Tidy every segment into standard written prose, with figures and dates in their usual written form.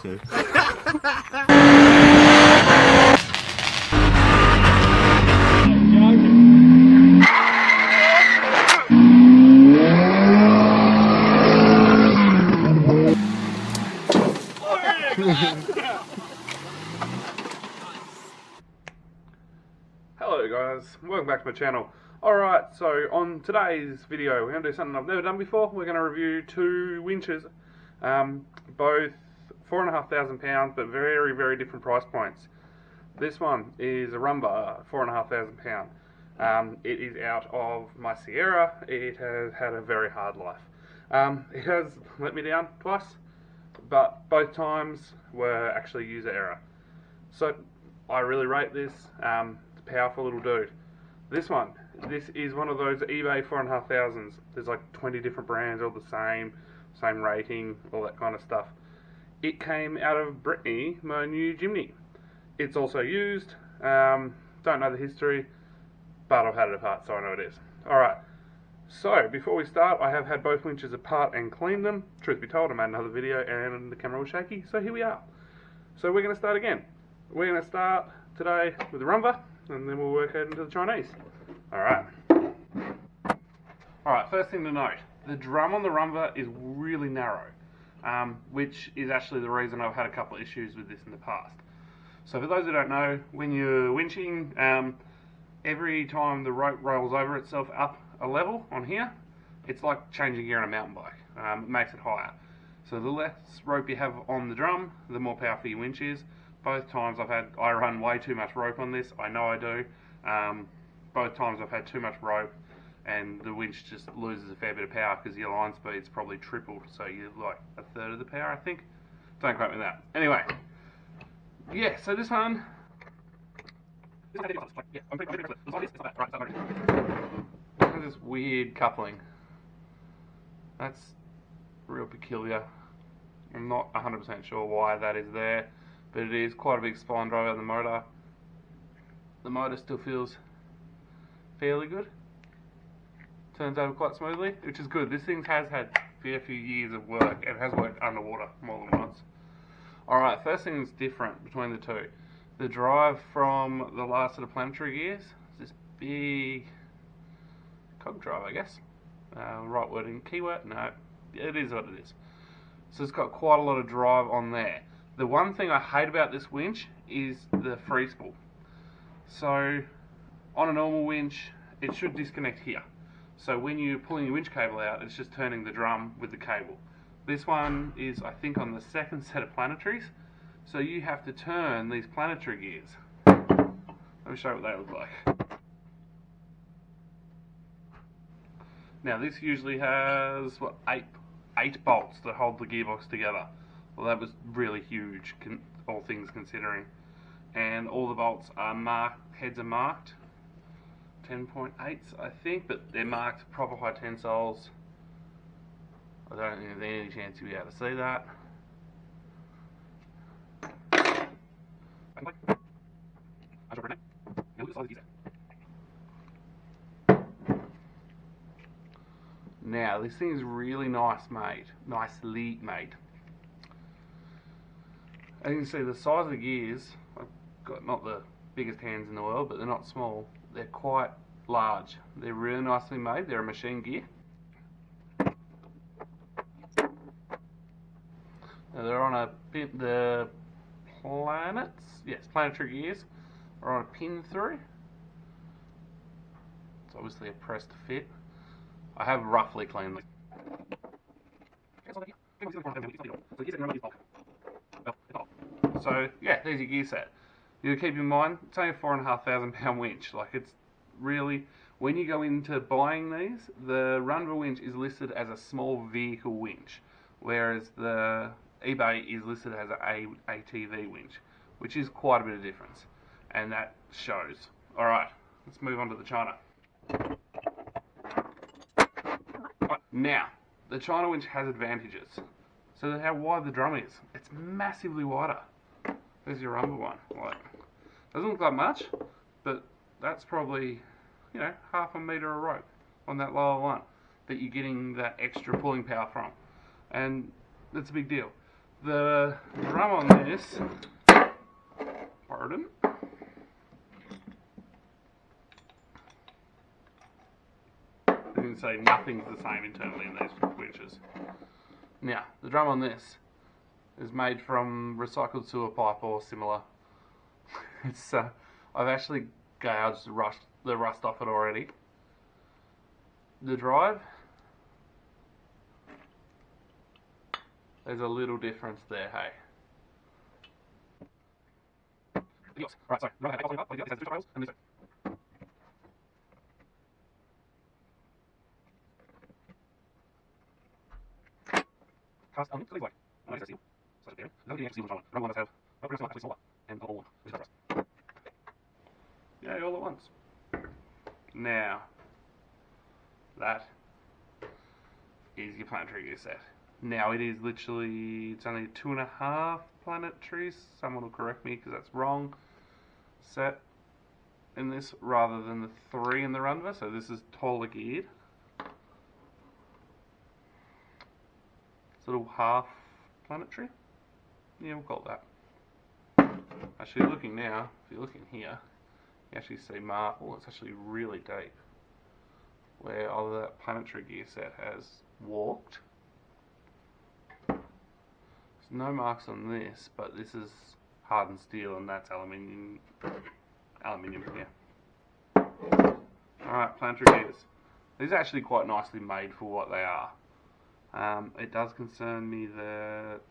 Hello guys, welcome back to my channel. Alright, so on today's video we're going to do something I've never done before. We're going to review two winches, both £4,500 but very, very different price points. This one is a Runva, £4,500. It is out of my Sierra. It has had a very hard life. It has let me down twice, but both times were actually user error. So I really rate this. It's a powerful little dude. This is one of those eBay 4,500s. There's like 20 different brands, all the same rating, all that kind of stuff. It came out of Brittany, my new Jimny. It's also used. Don't know the history, but I've had it apart, so I know it is. Alright, so before we start, I have had both winches apart and cleaned them. Truth be told, I made another video and the camera was shaky, so here we are. So we're going to start again. We're going to start today with the Runva, and then we'll work out into the Chinese. Alright. Alright, first thing to note, the drum on the Runva is really narrow, which is actually the reason I've had a couple of issues with this in the past. So for those who don't know, when you're winching, every time the rope rolls over itself up a level on here, it's like changing gear on a mountain bike. It makes it higher. So the less rope you have on the drum, the more powerful your winch is. Both times I run way too much rope on this. I know I do. Both times I've had too much rope, and the winch just loses a fair bit of power because your line speed's probably tripled. So you're like a third of the power, I think. Don't quote me that. Anyway, yeah. So this one. Look at this weird coupling. That's real peculiar. I'm not 100% sure why that is there, but it is quite a big spine drive on the motor. The motor still feels fairly good. Turns over quite smoothly, which is good. This thing has had a fair few years of work. It has worked underwater more than once. Alright, first thing that's different between the two. The drive from the last of the planetary gears is this big cog drive, I guess. Right word in keyword? No, it is what it is. So it's got quite a lot of drive on there. The one thing I hate about this winch is the free spool. So on a normal winch, it should disconnect here. So when you're pulling your winch cable out, it's just turning the drum with the cable. This one is, I think, on the second set of planetaries. So you have to turn these planetary gears. Let me show you what they look like. Now this usually has, what, eight bolts that hold the gearbox together. Well, that was really huge, all things considering. And all the bolts are marked, heads are marked. 10.8s, I think, but they're marked proper high tensoles. I don't think there's any chance you'll be able to see that. Now, this thing is really nicely made. As you can see, the size of the gears, I've got not the biggest hands in the world, but they're not small. They're quite large. They're really nicely made. They're a machine gear. Now they're on a pin, the planets, yes, planetary gears are on a pin through. It's obviously a press to fit. I have roughly cleaned them. So yeah, there's your gear set. You keep in mind, it's only a £4,500 winch. Like, it's really, when you go into buying these, the Runva winch is listed as a small vehicle winch, whereas the eBay is listed as an ATV winch, which is quite a bit of difference, and that shows. Alright, let's move on to the China. Now, the China winch has advantages. So how wide the drum is. It's massively wider. There's your Runva one. Like, doesn't look like much, but that's probably, you know, half a metre of rope on that lower one that you're getting that extra pulling power from. And that's a big deal. The drum on this, pardon, you can say nothing's the same internally in these winches. Now, the drum on this is made from recycled sewer pipe or similar. It's I've actually gouged the rust off it already. The drive, there's a little difference there, hey. Right, sorry. Right, cast on the way. Yeah, all at once. Now, that is your planetary gear set. Now it is literally, it's only 2.5 planetaries. Someone will correct me because that's wrong. Set in this rather than the 3 in the Runva, so this is taller geared. It's a little half planetary. Yeah, we'll call it that. Actually, looking now, if you're looking here, you actually see marble. It's actually really deep, where either that planetary gear set has warped. There's no marks on this, but this is hardened steel and that's aluminium. Aluminium here. Alright, planetary gears. These are actually quite nicely made for what they are. It does concern me that,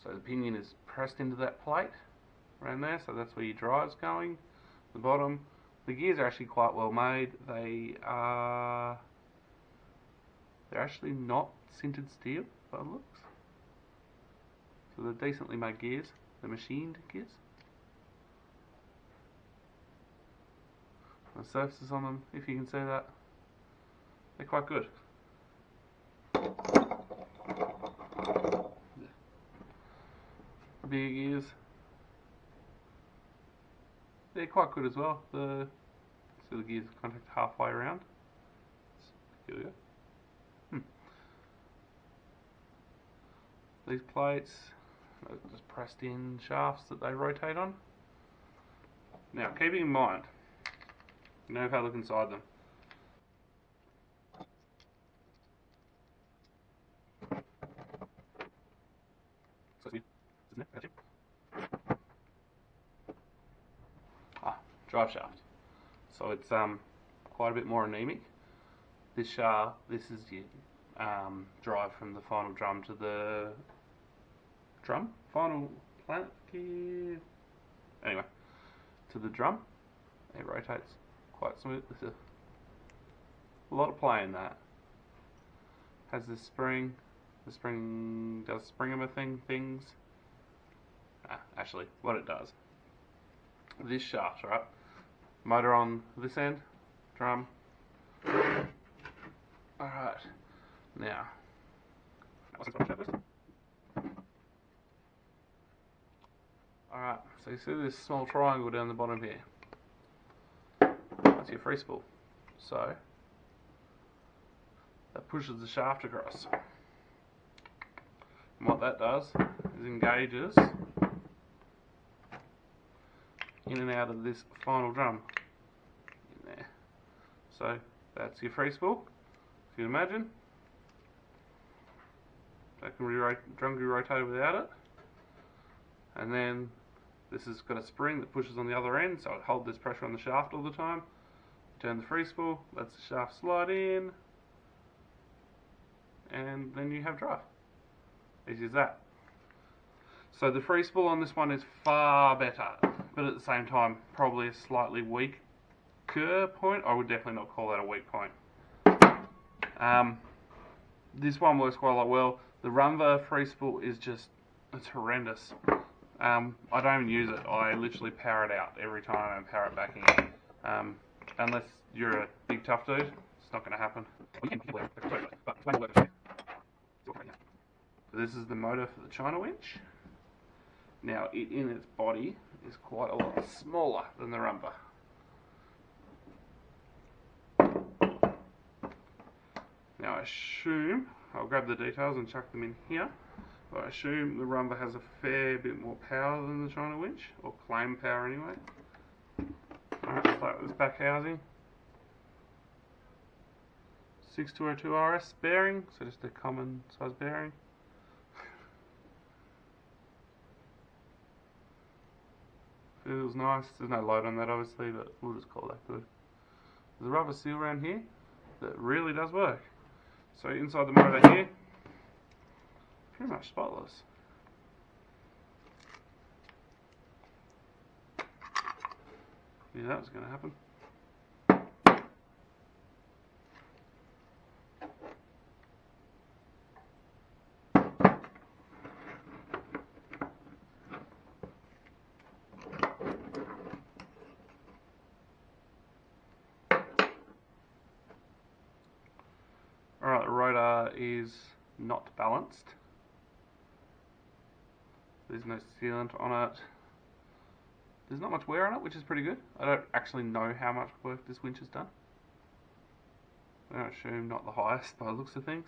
so the pinion is pressed into that plate around there, so that's where your drive's going. The bottom, the gears are actually quite well made. They're actually not sintered steel by the looks. So they're decently made gears. They're machined gears. The surfaces on them, if you can see that, they're quite good. The bigger gears, they're quite good as well. So the gears contact halfway around. Here we go. These plates are just pressed in shafts that they rotate on. Now, keeping in mind, you know if I look inside them. Drive shaft. So it's quite a bit more anemic. This shaft, this is your drive from the final drum to the final planet gear. Anyway, to the drum. It rotates quite smooth. There's a lot of play in that. Has this spring. The spring does springimer things. Actually, what it does. This shaft, right? Motor on this end, drum. Alright, now. Alright, so you see this small triangle down the bottom here? That's your free spool. So, that pushes the shaft across. And what that does is engages in and out of this final drum in there. So that's your free spool. If you can imagine, that can be drum can be rotated without it. And then this has got a spring that pushes on the other end, so it holds this pressure on the shaft all the time. Turn the free spool, lets the shaft slide in, and then you have drive. Easy as that. So the free spool on this one is far better, but at the same time probably a slightly weaker point. I would definitely not call that a weak point. This one works quite a lot well. The Runva free spool is just, it's horrendous. I don't even use it. I literally power it out every time and power it back in. Unless you're a big tough dude, it's not going to happen. This is the motor for the China winch. Now, it in its body is quite a lot smaller than the Runva. Now I assume, I'll grab the details and chuck them in here, but I assume the Runva has a fair bit more power than the China winch, or claim power anyway. Alright, start with this back housing. 6202 RS bearing, so just a common size bearing. Feels nice, there's no load on that obviously, but we'll just call that good. There's a rubber seal around here that really does work. So inside the motor here, pretty much spotless. Knew that was going to happen. Alright, the rotor is not balanced. There's no sealant on it. There's not much wear on it, which is pretty good. I don't actually know how much work this winch has done. I don't assume not the highest by the looks of things.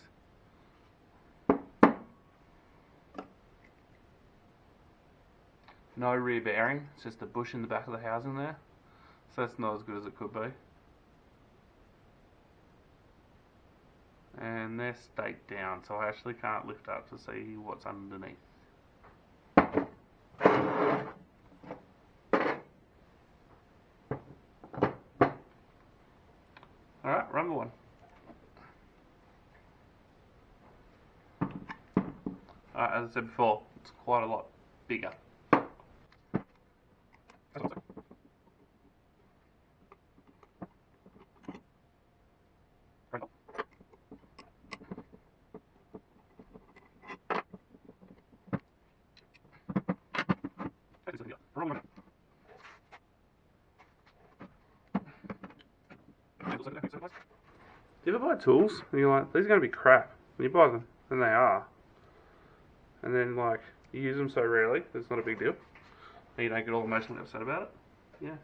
No rear bearing, it's just a bush in the back of the housing there. So that's not as good as it could be. And they're staked down, so I actually can't lift up to see what's underneath. Alright, Runva one. As I said before, it's quite a lot bigger. Do you ever buy tools and you're like, these are going to be crap, and you buy them, and they are, and then like, you use them so rarely, it's not a big deal, and you don't get all emotionally upset about it? Yeah.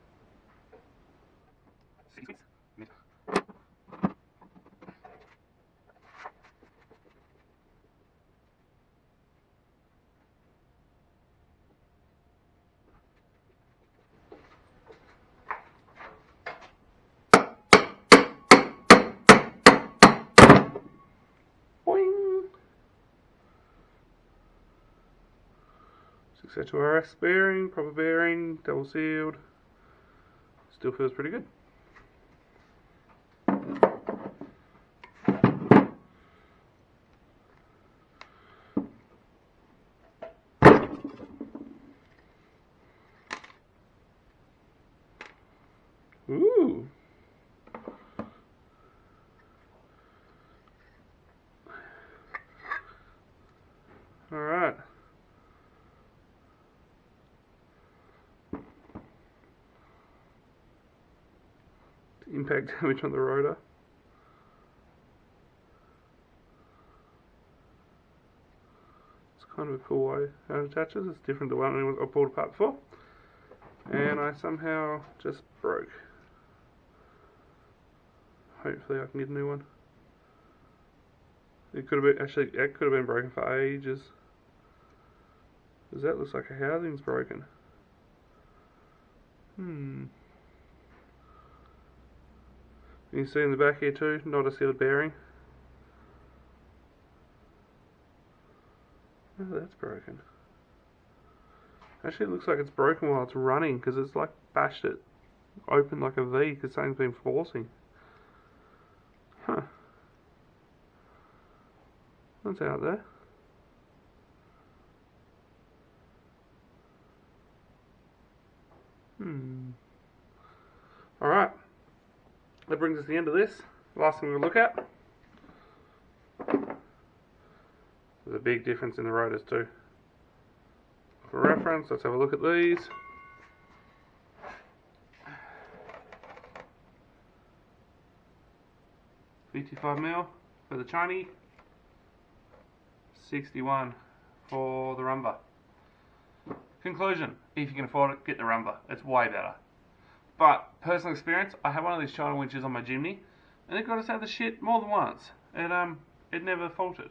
Boing! 602 RS bearing, proper bearing, double sealed. Still feels pretty good. Ooh! Alright. Impact damage on the rotor. It's kind of a cool way how it attaches. It's different to one I pulled apart before. And I somehow just broke. Hopefully I can get a new one. It could have been, actually, it could have been broken for ages. Because that looks like a housing's broken. You can see in the back here too, not a sealed bearing. Oh, that's broken. Actually, it looks like it's broken while it's running, because it's like bashed it open like a V, because something's been forcing. Huh. That's out there. Alright. That brings us to the end of this. Last thing we'll look at. There's a big difference in the rotors too. For reference, let's have a look at these. $55mm for the Chinese, 61 for the Runva. Conclusion, if you can afford it, get the Runva. It's way better. But, personal experience, I had one of these China winches on my Jimny, and it got us out of the shit more than once. it never faltered.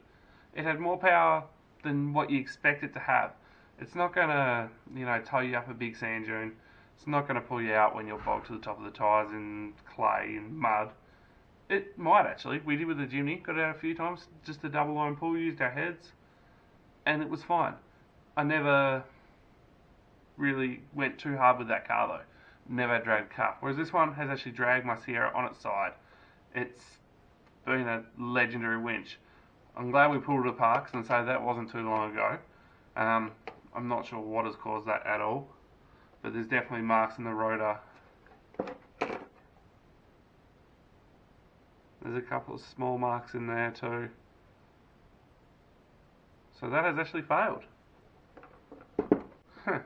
It had more power than what you expect it to have. It's not gonna, tie you up a big sand dune. It's not gonna pull you out when you're bogged to the top of the tyres in clay and mud. It might actually. We did with the Jimny, got it out a few times, just a double line pull, used our heads, and it was fine. I never really went too hard with that car though. Never dragged the car. Whereas this one has actually dragged my Sierra on its side. It's been a legendary winch. I'm glad we pulled it apart, and say that wasn't too long ago. I'm not sure what has caused that at all, but there's definitely marks in the rotor. There's a couple of small marks in there too. So that has actually failed. Huh.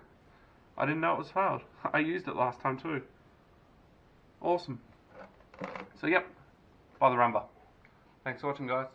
I didn't know it was failed. I used it last time too. Awesome. So yep, buy the Runva. Thanks for watching, guys.